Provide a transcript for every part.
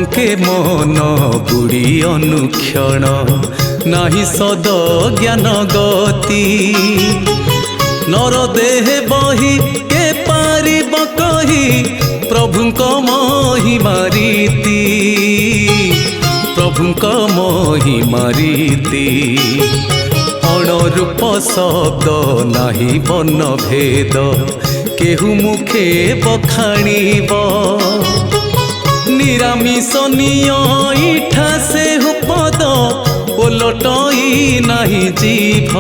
बंके मन बुड़ी अनुक्षण नाही सद ज्ञान गति नर देह बही के पारिब कही प्रभुंक महिमा रीति प्रभुंक महिमा रीति अणरूप शब्द नाही बन्न भेद केहू मुखे बखाणीब निरामिष इठा से पद ओलटई नाही जीभ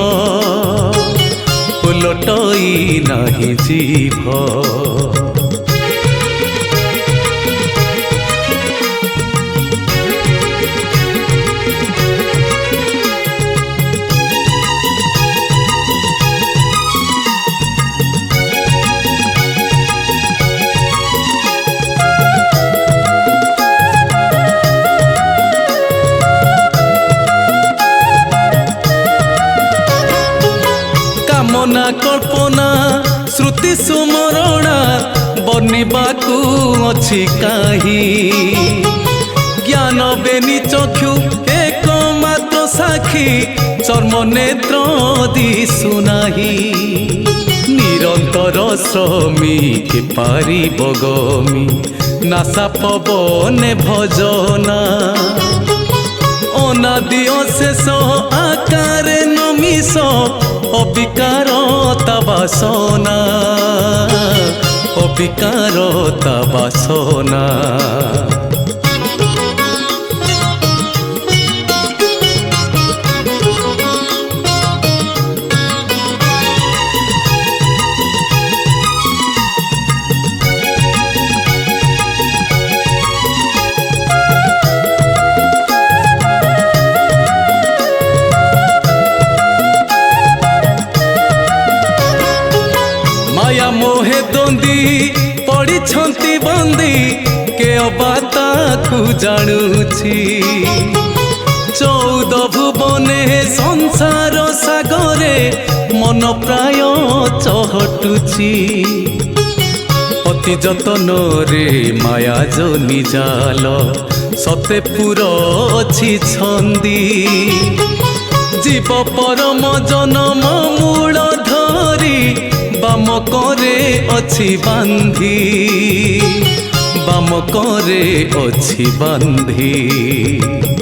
ओलटई नाही जीभ कामना कल्पना श्रुति सुमरणा बनिबाकू अछि काही ज्ञान बेनी चक्षु एकमात्र साक्षी चर्म नेत्र दिशुनाही निरंतर श्रमिक पारिब गमी नासा पवने भजना अनादि अशेष आकार नमिष अविकारता वासना अविकारता वासना माया मोहे दोंदी पड़ी छंती बंदी के अबाता को जानुछि 14 भुवने संसार सागरे मन प्राय चहटुछि अति जतन रे माया जो निजाल सते पुर अछि छंदी जीव परम जन्म मूल धरी बाम करे अछि बांधी बाम करे अछि बांधी।